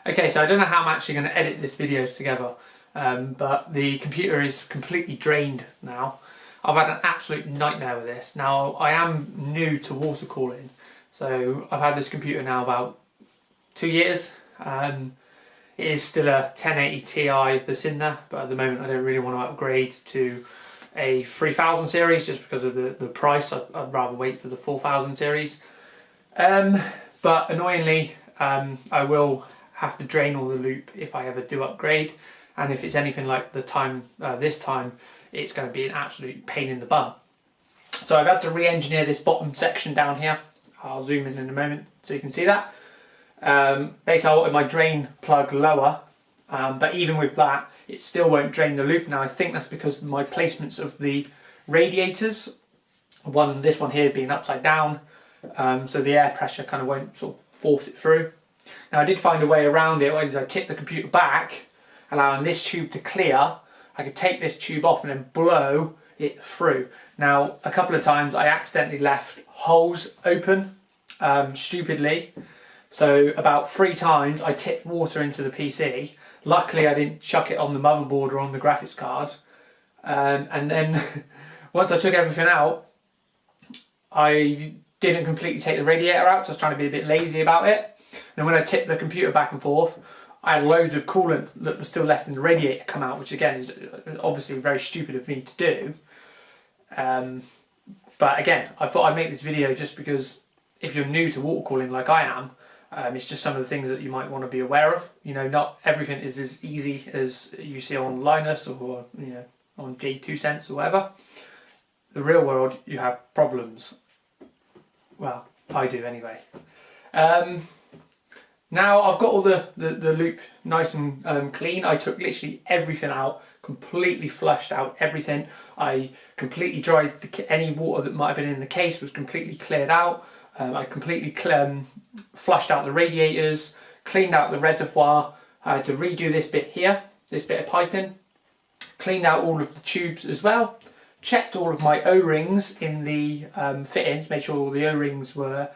Okay, so I don't know how I'm actually going to edit this video together, but the computer is completely drained now. I've had an absolute nightmare with this. Now, I am new to water cooling, so I've had this computer now about 2 years. It is still a 1080 Ti that's in there, but at the moment I don't really want to upgrade to a 3000 series just because of the price. I'd rather wait for the 4000 series. But annoyingly, I will have to drain all the loop if I ever do upgrade, and if it's anything like the time this time, it's going to be an absolute pain in the bum. So I've had to re-engineer this bottom section down here. I'll zoom in a moment so you can see that. Basically I wanted my drain plug lower, but even with that it still won't drain the loop. Now I think that's because my placements of the radiators, this one here being upside down, so the air pressure kind of won't sort of force it through. Now I did find a way around it. As I tip the computer back, allowing this tube to clear, I could take this tube off and then blow it through. Now a couple of times I accidentally left holes open, stupidly. So about 3 times I tipped water into the PC. Luckily I didn't chuck it on the motherboard or on the graphics card. And then once I took everything out, I didn't completely take the radiator out, so I was trying to be a bit lazy about it. And when I tipped the computer back and forth, I had loads of coolant that was still left in the radiator come out, which again is obviously very stupid of me to do. But again, I thought I'd make this video just because if you're new to water cooling like I am, it's just some of the things that you might want to be aware of. You know, not everything is as easy as you see on Linus or on J2Sense or whatever. The real world, you have problems. Well, I do anyway. Now I've got all the loop nice and clean. I took literally everything out, completely flushed out everything. I completely dried any water that might have been in the case, was completely cleared out. I completely flushed out the radiators, cleaned out the reservoir. I had to redo this bit here, this bit of piping, cleaned out all of the tubes as well, checked all of my O-rings in the fittings, made sure all the O-rings were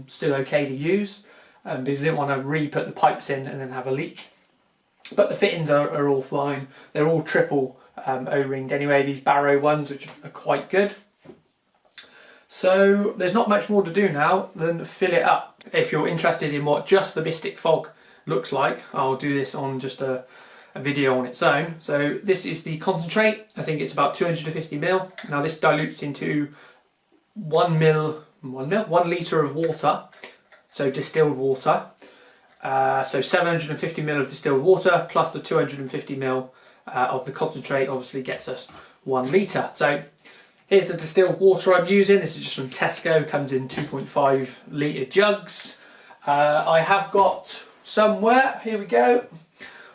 still okay to use, because I didn't want to re-put the pipes in and then have a leak. But the fittings are all fine. They're all triple O-ringed anyway, these Barrow ones, which are quite good. So there's not much more to do now than fill it up. If you're interested in what just the bistic fog looks like, I'll do this on just a video on its own. So this is the concentrate. I think it's about 250 ml. Now this dilutes into 1 litre of water, so distilled water. So 750 ml of distilled water plus the 250 ml of the concentrate obviously gets us 1 litre. So here's the distilled water I'm using. This is just from Tesco, comes in 2.5 litre jugs. I have got somewhere, here we go,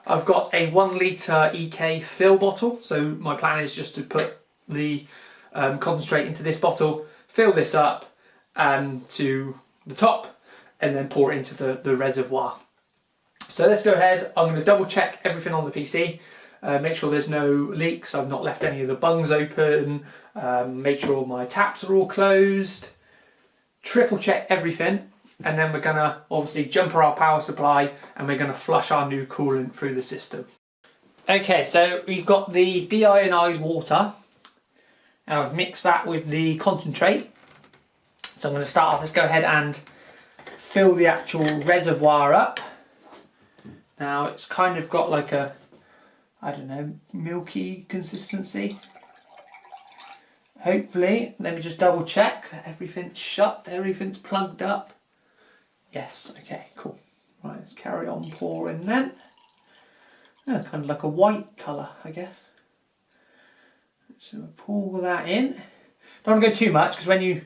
I've got a 1 litre EK fill bottle. So my plan is just to put the concentrate into this bottle, fill this up to the top, and then pour it into the reservoir. So let's go ahead. I'm going to double check everything on the PC. Make sure there's no leaks, I've not left any of the bungs open, make sure my taps are all closed, triple check everything, and then we're going to obviously jumper our power supply and we're going to flush our new coolant through the system. Okay, so we've got the deionized water, and I've mixed that with the concentrate. So I'm going to start off, let's go ahead and fill the actual reservoir up. Now it's kind of got like a, I don't know, milky consistency. Hopefully, let me just double check. Everything's shut, everything's plugged up. Yes, okay, cool. Right, let's carry on pouring then. Yeah, kind of like a white colour, I guess. So we'll pour that in. Don't want to go too much because when you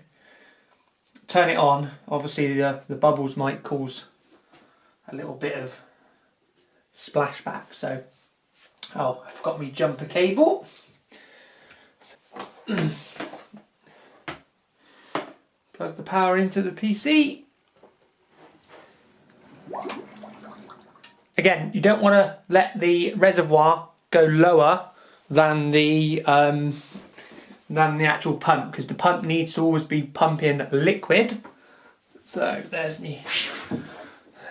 turn it on, obviously the bubbles might cause a little bit of splashback. So, oh, I forgot my jumper cable. Plug the power into the PC. Again, you don't want to let the reservoir go lower than the actual pump, because the pump needs to always be pumping liquid. So there's me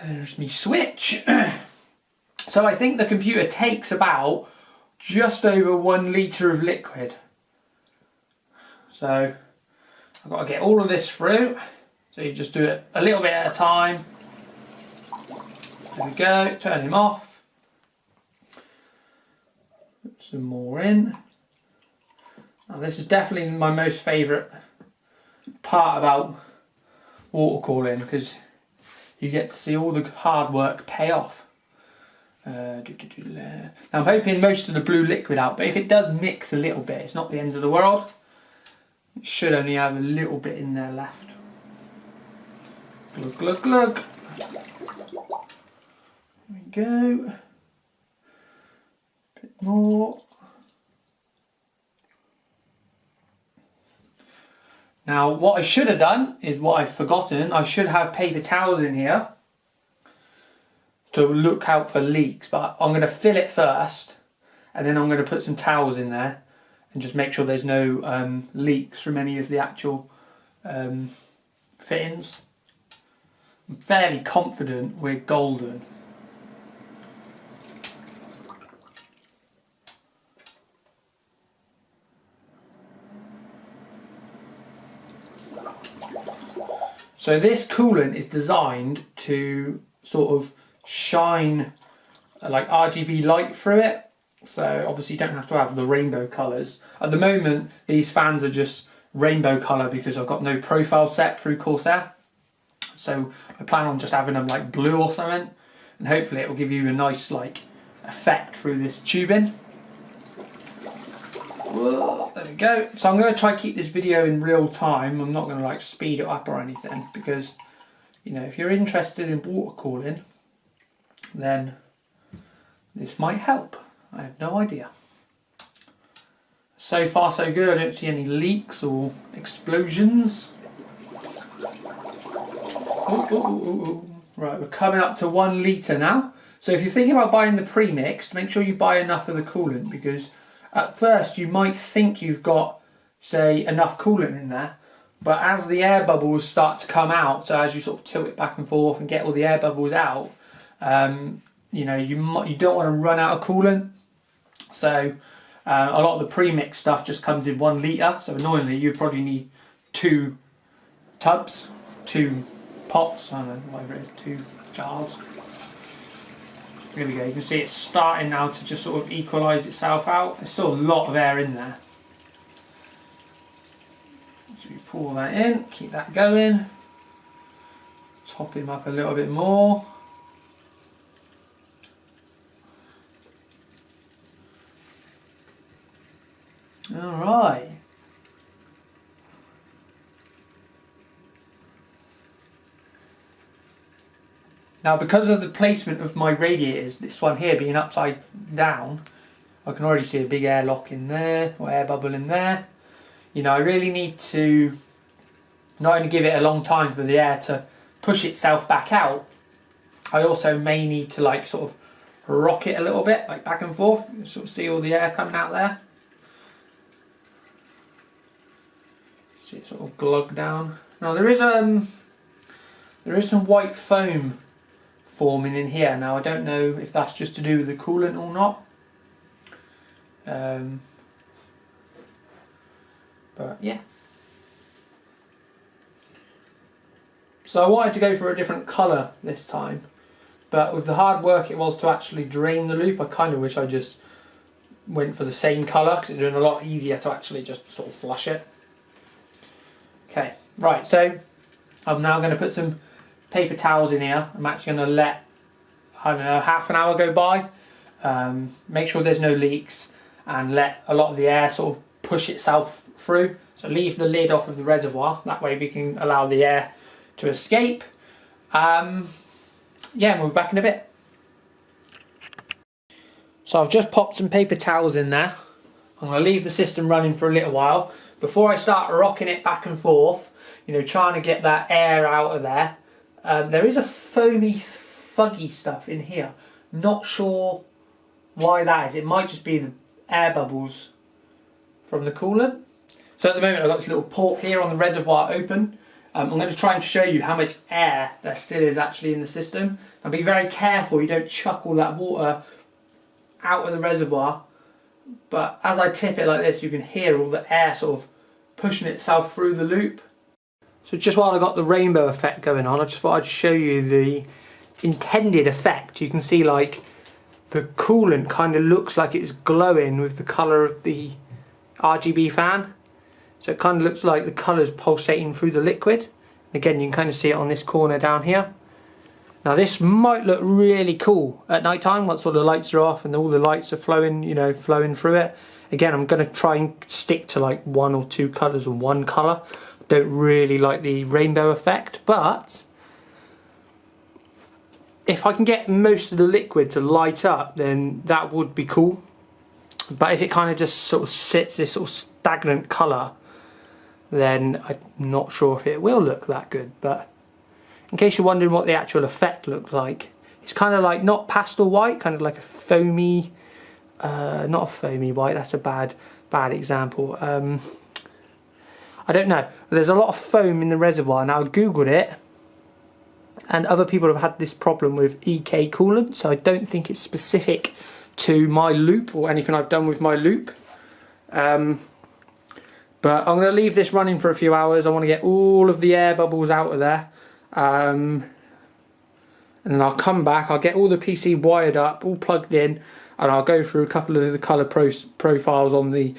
There's me switch. So I think the computer takes about just over 1 litre of liquid. So I've got to get all of this through. So you just do it a little bit at a time. There we go, turn him off. Put some more in. Now this is definitely my most favourite part about water cooling, because you get to see all the hard work pay off. Now I'm hoping most of the blue liquid out, but if it does mix a little bit, it's not the end of the world. It should only have a little bit in there left. Glug, glug, glug. There we go. A bit more. Now what I should have done is what I've forgotten. I should have paper towels in here to look out for leaks, but I'm going to fill it first and then I'm going to put some towels in there and just make sure there's no leaks from any of the actual fittings. I'm fairly confident we're golden. So this coolant is designed to sort of shine like RGB light through it. So obviously you don't have to have the rainbow colours. At the moment these fans are just rainbow colour because I've got no profile set through Corsair. So I plan on just having them like blue or something, and hopefully it will give you a nice like effect through this tubing. Whoa, there we go. So I'm going to try to keep this video in real time. I'm not going to like speed it up or anything, because you know, if you're interested in water cooling, then this might help. I have no idea. So far so good. I don't see any leaks or explosions. Ooh, ooh, ooh, ooh. Right, we're coming up to 1 litre now. So if you're thinking about buying the pre-mixed, make sure you buy enough of the coolant, because at first you might think you've got, say, enough coolant in there, but as the air bubbles start to come out, so as you sort of tilt it back and forth and get all the air bubbles out, you know, you don't want to run out of coolant. So a lot of the pre-mixed stuff just comes in 1 litre, so annoyingly you probably need 2 tubs, 2 pots, I don't know, whatever it is, 2 jars. Here we go, you can see it's starting now to just sort of equalise itself out. There's still a lot of air in there. So you pour that in, keep that going. Top him up a little bit more. Alright. Now, because of the placement of my radiators, this one here being upside down, I can already see a big airlock in there, or air bubble in there. You know, I really need to not only give it a long time for the air to push itself back out, I also may need to like sort of rock it a little bit, like back and forth, sort of see all the air coming out there. See it sort of glug down. Now there is some white foam forming in here. Now I don't know if that's just to do with the coolant or not. But yeah. So I wanted to go for a different colour this time, but with the hard work it was to actually drain the loop, I kind of wish I just went for the same colour, because it's doing a lot easier to actually just sort of flush it. Okay, right, so I'm now going to put some paper towels in here. I'm actually going to let, I don't know, half an hour go by, make sure there's no leaks, and let a lot of the air sort of push itself through. So leave the lid off of the reservoir, that way we can allow the air to escape. Yeah, we'll be back in a bit. So I've just popped some paper towels in there. I'm going to leave the system running for a little while before I start rocking it back and forth, you know, trying to get that air out of there. There is a foamy, fuggy stuff in here. Not sure why that is. It might just be the air bubbles from the coolant. So at the moment I've got this little port here on the reservoir open. I'm going to try and show you how much air there still is actually in the system. Now be very careful you don't chuck all that water out of the reservoir, but as I tip it like this you can hear all the air sort of pushing itself through the loop. So just while I got the rainbow effect going on, I just thought I'd show you the intended effect. You can see like the coolant kind of looks like it's glowing with the colour of the RGB fan. So it kind of looks like the colour's pulsating through the liquid. Again, you can kind of see it on this corner down here. Now this might look really cool at night time once all the lights are off and all the lights are flowing, you know, flowing through it. Again, I'm going to try and stick to like 1 or 2 colours and 1 colour. Don't really like the rainbow effect, but if I can get most of the liquid to light up, then that would be cool. But if it kind of just sort of sits this sort of stagnant colour, then I'm not sure if it will look that good. But in case you're wondering what the actual effect looks like, it's kind of like not pastel white, kind of like a foamy, not a foamy white, that's a bad example. I don't know. There's a lot of foam in the reservoir. Now I googled it, and other people have had this problem with EK coolant, so I don't think it's specific to my loop or anything I've done with my loop. But I'm going to leave this running for a few hours. I want to get all of the air bubbles out of there. And then I'll come back, I'll get all the PC wired up, all plugged in, and I'll go through a couple of the colour profiles on the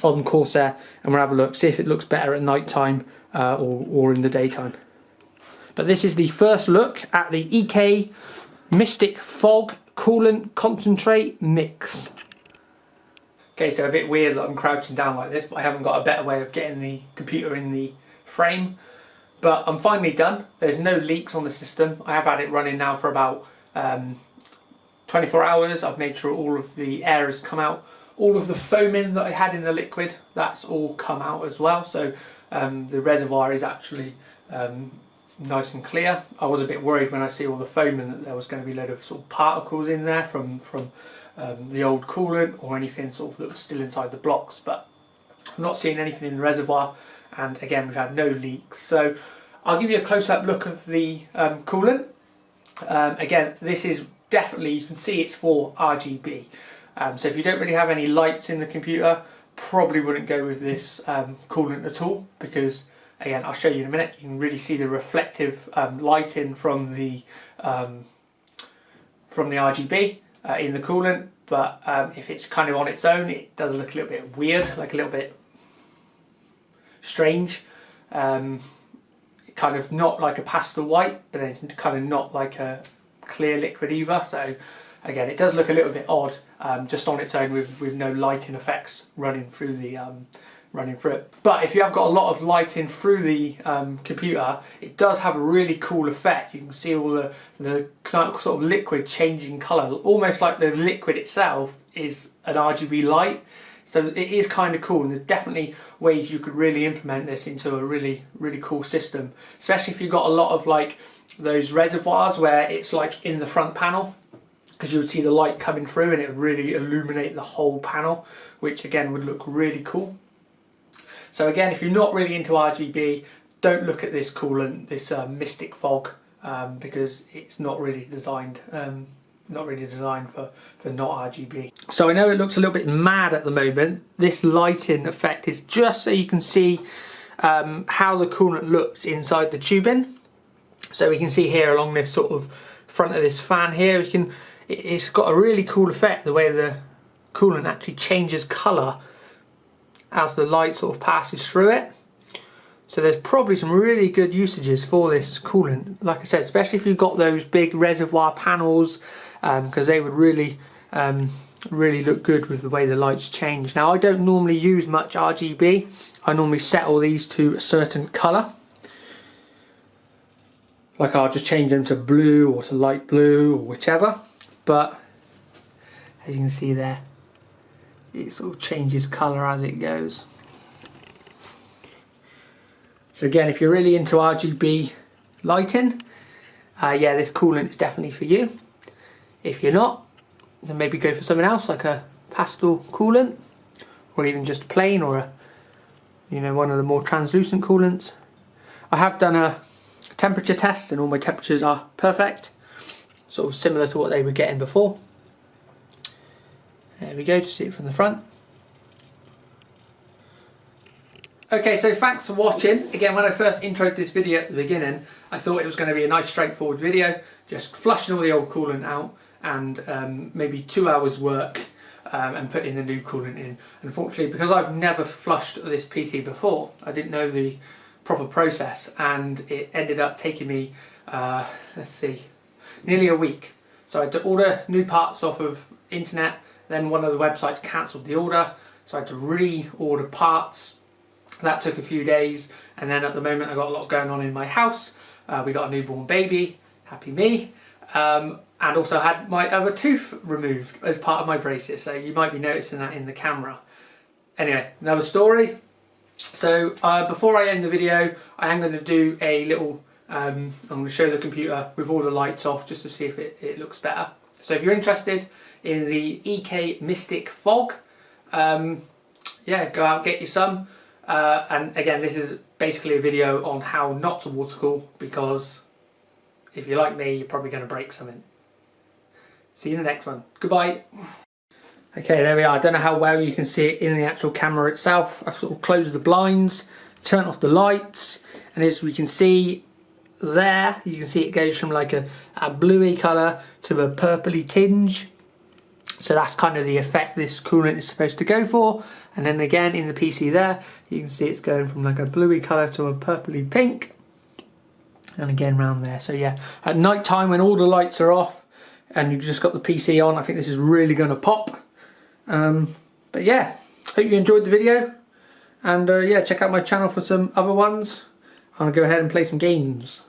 on Corsair, and we'll have a look, see if it looks better at night time or in the daytime. But this is the first look at the EK Mystic Fog Coolant Concentrate Mix. Okay, so a bit weird that I'm crouching down like this, but I haven't got a better way of getting the computer in the frame. But I'm finally done. There's no leaks on the system. I have had it running now for about 24 hours. I've made sure all of the air has come out. All of the foaming that I had in the liquid, that's all come out as well. So the reservoir is actually nice and clear. I was a bit worried when I see all the foaming that there was going to be a load of sort of particles in there from the old coolant or anything sort of that was still inside the blocks, but I'm not seeing anything in the reservoir, and again we've had no leaks. So I'll give you a close-up look of the coolant. Again, this is definitely, you can see it's for RGB. So if you don't really have any lights in the computer, probably wouldn't go with this coolant at all, because again, I'll show you in a minute, you can really see the reflective lighting from the RGB in the coolant. But if it's kind of on its own, it does look a little bit weird, like a little bit strange. Kind of not like a pastel white, but it's kind of not like a clear liquid either. So again, it does look a little bit odd just on its own with no lighting effects running through the it. But if you have got a lot of lighting through the computer, it does have a really cool effect. You can see all the sort of liquid changing colour, almost like the liquid itself is an RGB light. So it is kind of cool, and there's definitely ways you could really implement this into a really cool system, especially if you've got a lot of like those reservoirs where it's like in the front panel, because you would see the light coming through and it would really illuminate the whole panel, which again would look really cool. So again, if you're not really into RGB, don't look at this coolant, this Mystic Fog, because it's not really designed for not RGB. So I know it looks a little bit mad at the moment. This lighting effect is just so you can see how the coolant looks inside the tubing. So we can see here along this sort of front of this fan here, it's got a really cool effect, the way the coolant actually changes colour as the light sort of passes through it. So there's probably some really good usages for this coolant, like I said, especially if you've got those big reservoir panels, because they would really look good with the way the lights change. Now I don't normally use much RGB. I normally set all these to a certain colour. Like I'll just change them to blue or to light blue or whichever. But as you can see there, it sort of changes colour as it goes. So again, if you're really into RGB lighting, yeah, this coolant is definitely for you. If you're not, then maybe go for something else like a pastel coolant, or even just plain, or one of the more translucent coolants. I have done a temperature test, and all my temperatures are perfect, sort of similar to what they were getting before. There we go, to see it from the front. Okay, so thanks for watching. Again, when I first introed this video at the beginning, I thought it was going to be a nice straightforward video, just flushing all the old coolant out and maybe 2 hours work and putting the new coolant in. Unfortunately, because I've never flushed this PC before, I didn't know the proper process, and it ended up taking me, let's see, nearly a week. So I had to order new parts off of internet, then one of the websites cancelled the order, so I had to re-order parts. That took a few days, and then at the moment I've got a lot going on in my house. We got a newborn baby, happy me, and also had my other tooth removed as part of my braces, so you might be noticing that in the camera. Anyway, another story. So before I end the video, I am going to do a little, I'm going to show the computer with all the lights off just to see if it looks better. So if you're interested in the EK Mystic Fog, yeah, go out, get you some. And again, this is basically a video on how not to water cool, because if you're like me, you're probably going to break something. See you in the next one. Goodbye. Okay, there we are. I don't know how well you can see it in the actual camera itself. I've sort of closed the blinds, turned off the lights, and as we can see there, you can see it goes from like a bluey colour to a purpley tinge. So that's kind of the effect this coolant is supposed to go for. And then again in the PC there, you can see it's going from like a bluey colour to a purpley pink. And again round there. So yeah, at night time when all the lights are off and you've just got the PC on, I think this is really going to pop. But yeah, hope you enjoyed the video. And yeah, check out my channel for some other ones. I'm going to go ahead and play some games.